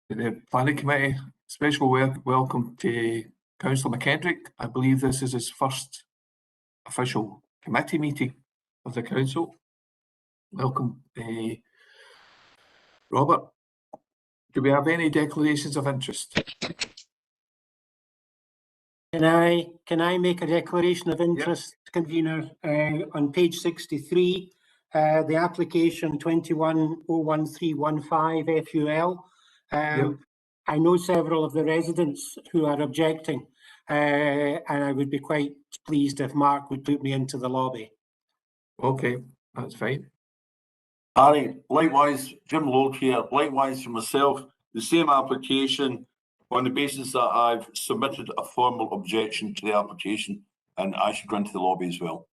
The Planning Committee, special welcome to Councillor McKendrick. I believe this is his first official committee meeting of the council. Welcome, Robert. Do we have any declarations of interest? Can I make a declaration of interest, yep. Convener, on page 63, the application 21-01315 FUL. Yep. I know several of the residents who are objecting, and I would be quite pleased if Mark would put me into the lobby. Okay, that's fine. Harry, likewise, Jim Lowe here, likewise for myself, the same application on the basis that I've submitted a formal objection to the application and I should run to the lobby as well.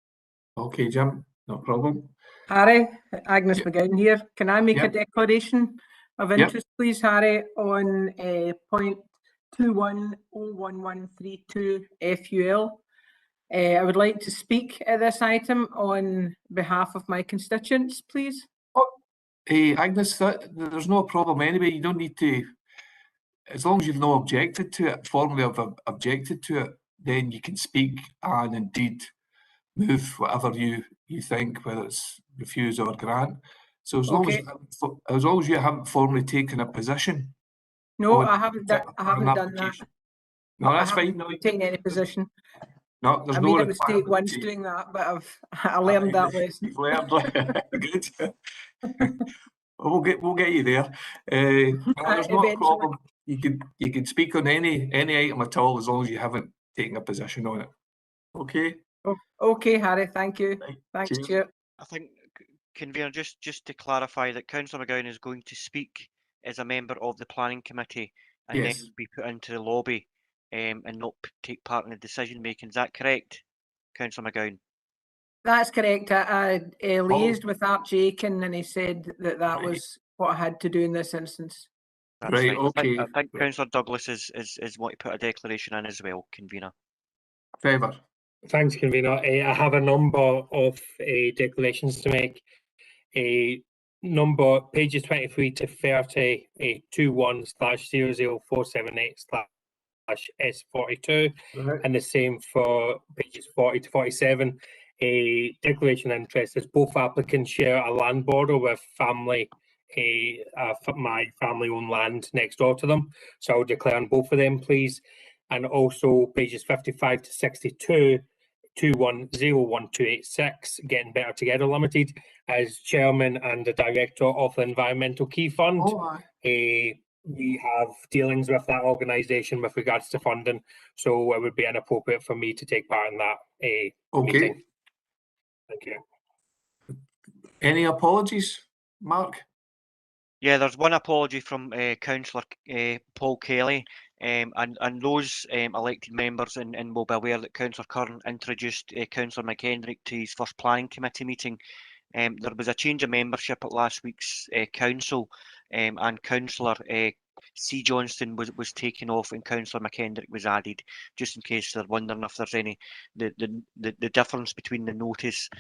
Okay, Jim, no problem. Harry, Agnes McGowan here. Can I make Yep. a declaration of interest, please, Harry, on point 21-01132 FUL? I would like to speak at this item on behalf of my constituents, please. Agnes, there's no problem anyway. You don't need to, as long as you've not objected to it, formally have objected to it, then you can speak and indeed move whatever you think, whether it's refuse or grant. So as long as you haven't formally taken a position. No, I haven't done that. No, that's fine. No, taking any position. No, there's I made a mistake once doing that, but I learned that lesson. You've learned. Good. We'll get you there. There's no problem. You can speak on any item at all as long as you haven't taken a position on it. Okay. Oh, okay, Harry. Thank you. Thanks, Chair. I think, Convener, just to clarify that Councillor McGowan is going to speak as a member of the Planning Committee and then be put into the lobby and not take part in the decision making. Is that correct, Councillor McGowan? That's correct. I liaised with Archie Aiken and he said that was what I had to do in this instance. That's right, okay. I think Councillor Douglas is what to put a declaration in as well, Convener. Favour. Thanks, Convener. I have a number of declarations to make. Number pages 23 to 30, 21/00478/S42, and the same for pages 40 to 47. A declaration of interest as both applicants share a land border with my family-owned land next door to them. So I'll declare on both of them, please. And also pages 55 to 62. 21-01286, Getting Better Together Limited, as chairman and the director of the Environmental Key Fund. We have dealings with that organisation with regards to funding, so it would be inappropriate for me to take part in that meeting. Thank you. Any apologies, Mark? Yeah, there's one apology from Councillor Paul Kelly. And those elected members and will be aware that Councillor Curran introduced Councillor McKendrick to his first planning committee meeting. There was a change of membership at last week's council, and Councillor C. Johnston was taken off and Councillor McKendrick was added, just in case they're wondering if there's any the difference between the notice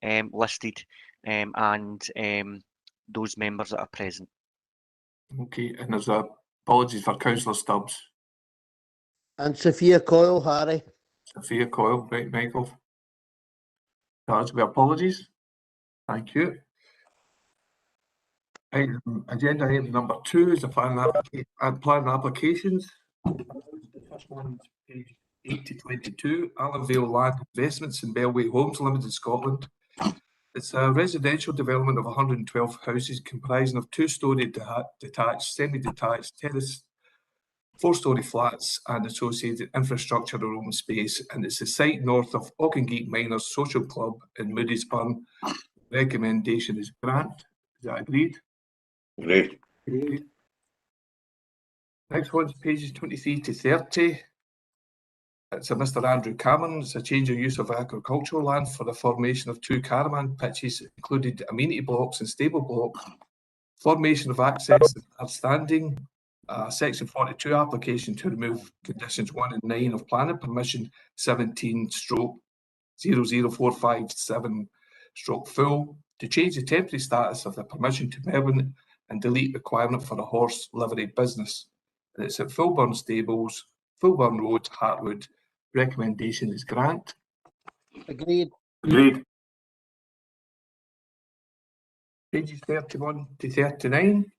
listed and those members that are present. Okay, and there's apologies for Councillor Stubbs. And Sophia Coyle, Harry. Sophia Coyle, right, Michael. That's the apologies. Thank you. Agenda item number 2 is the plan applications. The first one is page 8 to 22, Allenvale Land Investments in Bellway Homes Limited, Scotland. It's a residential development of 112 houses comprising of 2-storey detached, semi-detached, terrace, 4-storey flats and associated infrastructure or open space, and it's the site north of Auchengeek Miners Social Club in Moodiesburn. Recommendation is grant. Is that agreed? Great. Next one's pages 23 to 30. It's a Mr. Andrew Cameron. It's a change of use of agricultural land for the formation of 2 caravan pitches, included amenity blocks and stable blocks. Formation of access and standing. Section 42 application to remove conditions 1 and 9 of planning permission 17/00457/full to change the temporary status of the permission to and delete requirement for a horse livery business. And it's at Fulburn Stables, Fulburn Road, Hartwood. Recommendation is grant. Agreed. Agreed. Pages 31 to 39.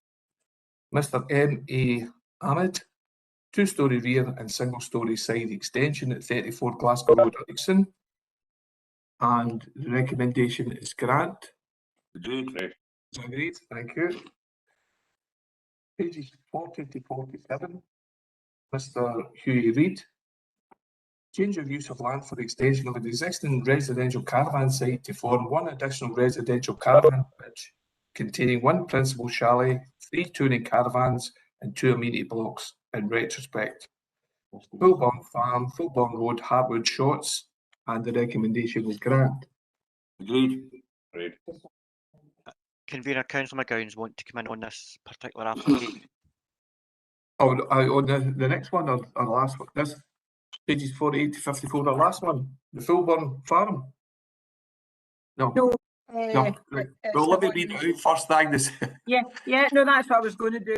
Mr. M.A. Ahmed, two-storey rear and single-storey side extension at 34 Glasgow Road, Ericsson. And the recommendation is grant. Agreed. Agreed, thank you. Pages 40 to 47. Mr. Hughie Reid. Change of use of land for extension of an existing residential caravan site to form one additional residential caravan pitch containing one principal chalet, 3 touring caravans and 2 amenity blocks in retrospect. Fulburn Farm, Fulburn Road, Hartwood, Shotts, and the recommendation is grant. Agreed. Convener, Councillor McGowan's want to come in on this particular application. Oh, on the next one or the last one? This pages 48 to 54, the last one, the Fulburn Farm. No, No, no. Right. it's Well, let the me read one- it out first, Agnes. Yeah, no, that's what I was going to do.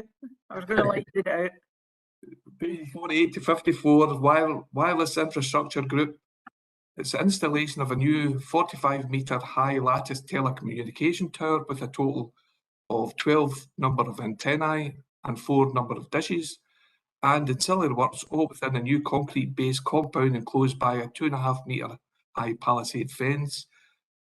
I was going to like it out. Page 48 to 54, Wireless Infrastructure Group. It's the installation of a new 45-metre high lattice telecommunication tower with a total of 12 number of antennae and 4 number of dishes, and ancillary works all within a new concrete-based compound enclosed by a 2.5-metre high palisade fence,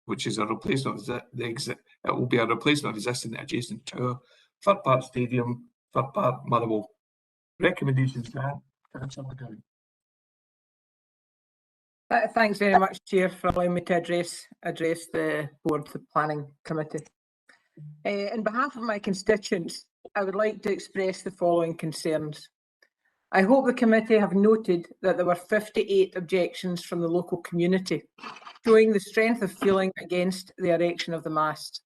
which is a replacement of it will be a replacement of existing adjacent tower, Third Park Stadium, Third Park Motherboard. Recommendations, grant. Councillor McGowan. Thanks very much, Chair, for allowing me to address the Board Planning Committee. On behalf of my constituents, I would like to express the following concerns. I hope the committee have noted that there were 58 objections from the local community, showing the strength of feeling against the erection of the mast.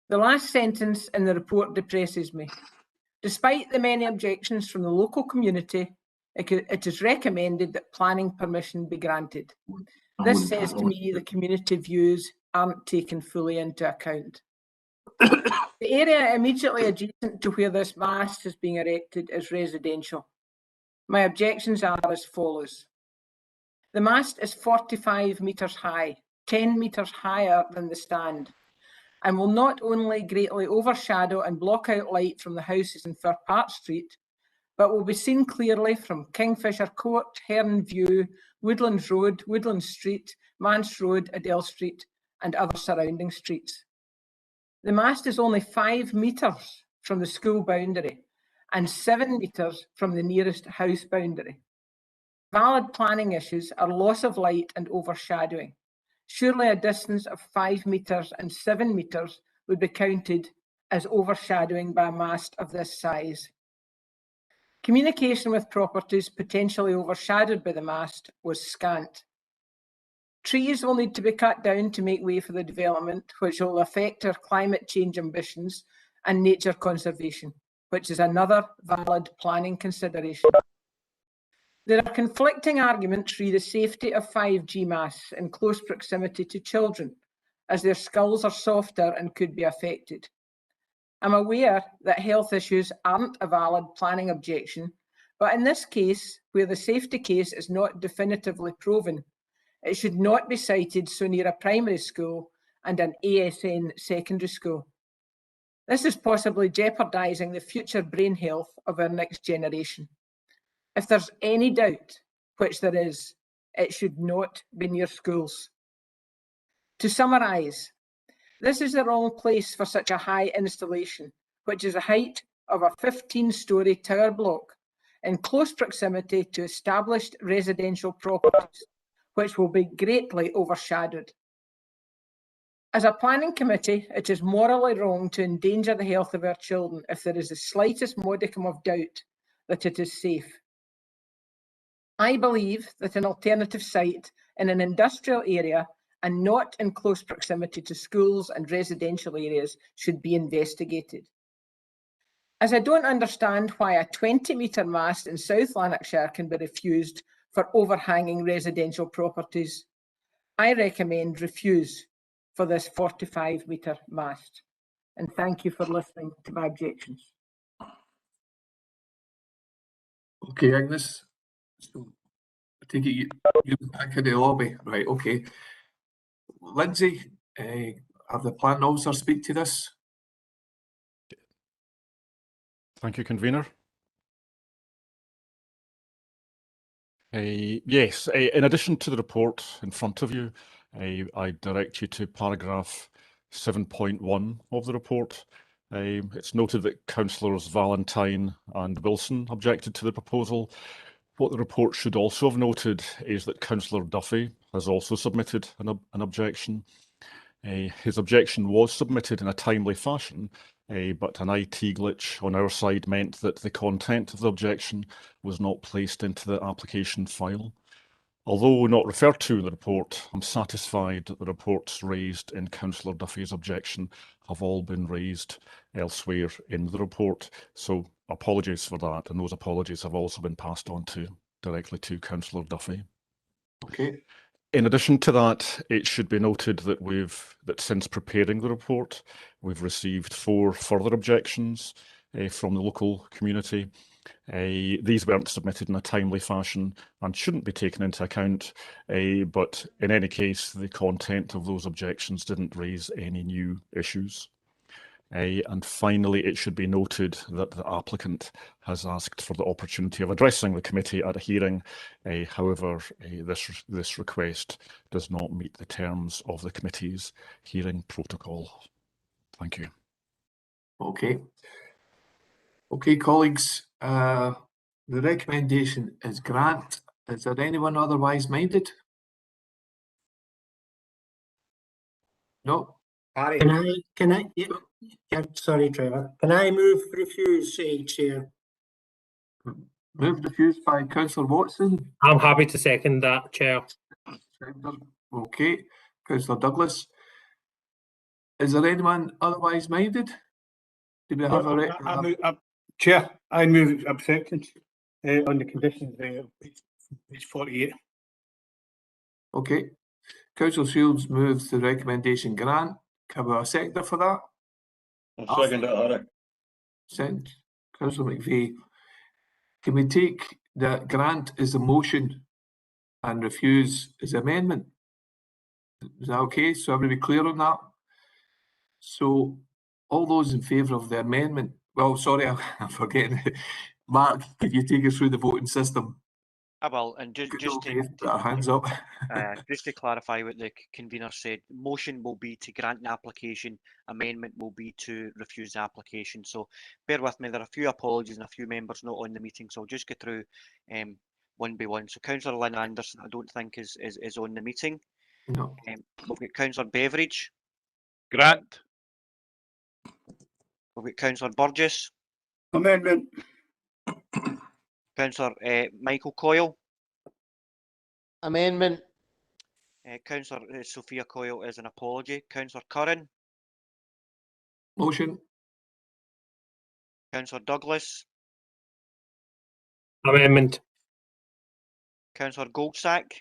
The last sentence in the report depresses me. Despite the many objections from the local community, it is recommended that planning permission be granted. This says to me the community views aren't taken fully into account. The area immediately adjacent to where this mast is being erected is residential. My objections are as follows. The mast is 45 metres high, 10 metres higher than the stand, and will not only greatly overshadow and block out light from the houses in Fir Park Street, but will be seen clearly from Kingfisher Court, Herne View, Woodlands Road, Woodlands Street, Manse Road, Adele Street, and other surrounding streets. The mast is only 5 metres from the school boundary and 7 metres from the nearest house boundary. Valid planning issues are loss of light and overshadowing. Surely a distance of 5 metres and 7 metres would be counted as overshadowing by a mast of this size. Communication with properties potentially overshadowed by the mast was scant. Trees will need to be cut down to make way for the development, which will affect our climate change ambitions and nature conservation, which is another valid planning consideration. There are conflicting arguments re the safety of 5G masts in close proximity to children, as their skulls are softer and could be affected. I'm aware that health issues aren't a valid planning objection, but in this case, where the safety case is not definitively proven, it should not be sited so near a primary school and an ASN secondary school. This is possibly jeopardising the future brain health of our next generation. If there's any doubt, which there is, it should not be near schools. To summarise, this is the wrong place for such a high installation, which is the height of a 15-storey tower block in close proximity to established residential properties, which will be greatly overshadowed. As a planning committee, it is morally wrong to endanger the health of our children if there is the slightest modicum of doubt that it is safe. I believe that an alternative site in an industrial area and not in close proximity to schools and residential areas should be investigated. As I don't understand why a 20-metre mast in South Lanarkshire can be refused for overhanging residential properties, I recommend refuse for this 45-metre mast. and thank you for listening to my objections. Okay, Agnes. So I take it you're back in the lobby, right? Okay. Lindsay, have the plan officer speak to this. Thank you, convener. Yes, in addition to the report in front of you, I direct you to paragraph 7.1 of the report. It's noted that councillors Valentine and Wilson objected to the proposal. What the report should also have noted is that Councillor Duffy has also submitted an objection. His objection was submitted in a timely fashion, but an IT glitch on our side meant that the content of the objection was not placed into the application file. Although not referred to in the report, I'm satisfied that the reports raised in Councillor Duffy's objection have all been raised elsewhere in the report. So apologies for that, and those apologies have also been passed on directly to Councillor Duffy. Okay. In addition to that, it should be noted that since preparing the report, we've received 4 further objections from the local community. These weren't submitted in a timely fashion and shouldn't be taken into account, but in any case, the content of those objections didn't raise any new issues. And finally, it should be noted that the applicant has asked for the opportunity of addressing the committee at a hearing. However, this request does not meet the terms of the committee's hearing protocol. Thank you. Okay. Okay, colleagues, the recommendation is grant. Is there anyone otherwise minded? No? Harry. Yeah, sorry, Trevor. Can I move refuse, Chair? Moved refused by Councillor Watson. I'm happy to second that, Chair. Okay, Councillor Douglas. Is there anyone otherwise minded? Do we have a Chair, I move objections on the conditions of page 48. Okay. Councillor Shields moves the recommendation grant. Can we have a seconder for that? I'll second it, Harry. Second. Councillor McVeigh. Can we take that grant as a motion and refuse as amendment? Is that okay? So everybody clear on that? So all those in favour of the amendment, well, sorry, I'm forgetting. Mark, could you take us through the voting system? I will, and just Put our hands up. just to clarify what the convener said, motion will be to grant the application, amendment will be to refuse the application. So bear with me, there are a few apologies and a few members not on the meeting, so I'll just get through one by one. So Councillor Lynn Anderson, I don't think is on the meeting. No. We've got Councillor Beveridge. Grant. We've got Councillor Burgess. Amendment. Councillor Michael Coyle. Amendment. Councillor Sophia Coyle is an apology. Councillor Curran. Motion. Councillor Douglas. Amendment. Councillor Goldsack.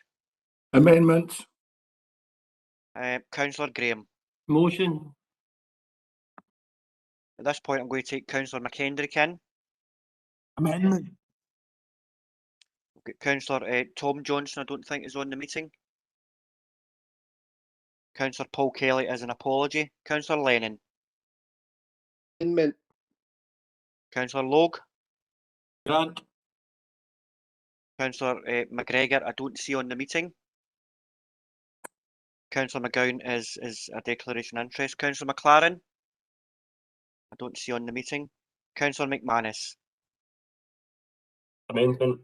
Amendment. Councillor Graham. Motion. At this point, I'm going to take Councillor McKendrick in. Amendment. We've got Councillor Tom Johnson, I don't think is on the meeting. Councillor Paul Kelly is an apology. Councillor Lennon. Amendment. Councillor Logue. Grant. Councillor McGregor, I don't see on the meeting. Councillor McGowan is a declaration of interest. Councillor McLaren. I don't see on the meeting. Councillor McManus. Amendment.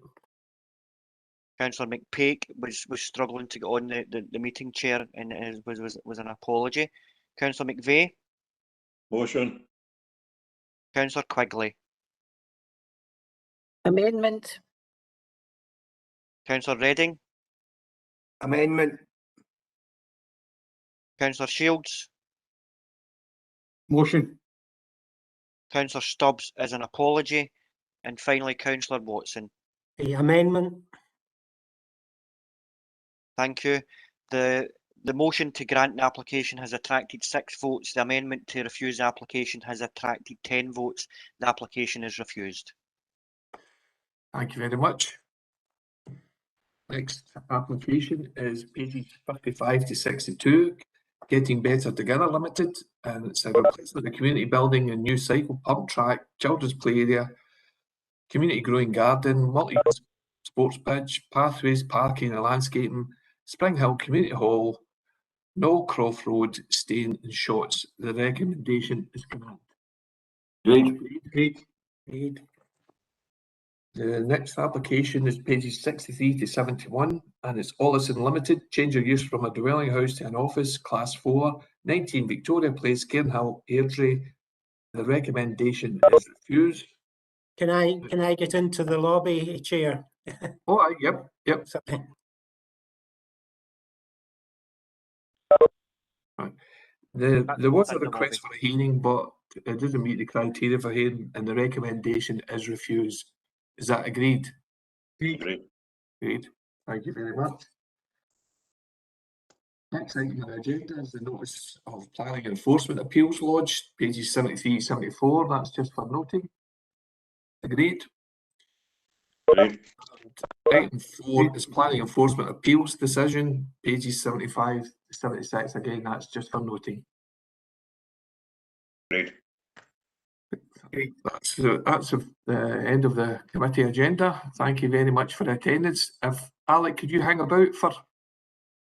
Councillor McPake was struggling to get on the meeting chair and was an apology. Councillor McVeigh. Motion. Councillor Quigley. Amendment. Councillor Redding. Amendment. Councillor Shields. Motion. Councillor Stubbs is an apology. And finally, Councillor Watson. Amendment. Thank you. The The motion to grant the application has attracted 6 votes. The amendment to refuse the application has attracted 10 votes. The application is refused. Thank you very much. Next application is pages 55 to 62, Getting Better Together Limited, and it's a replacement of community building and new cycle pump track, children's play area, community growing garden, multi-use sports pitch, pathways, parking and landscaping, Spring Hill Community Hall, Knoll Croft Road, Stain and Shotts. The recommendation is grant. Agreed. The next application is pages 63 to 71, and it's Ollison Limited, change of use from a dwelling house to an office, Class 4, 19 Victoria Place, Cairnhill, Airdrie. The recommendation is refused. Can I get into the lobby, Chair? Oh, yep. Sorry. Right. There was a At the request for a hearing, but it doesn't meet the criteria for hearing, and the recommendation is refused. Is that agreed? Agreed. Agreed. Thank you very much. Next item on the agenda is the notice of planning enforcement appeals lodged, pages 73 74. That's just for noting. Agreed. Agreed. Item 4 is planning enforcement appeals decision, pages 75 to 76. Again, that's just for noting. Agreed. Okay, that's the end of the committee agenda. Thank you very much for attendance. If Alec, could you hang about for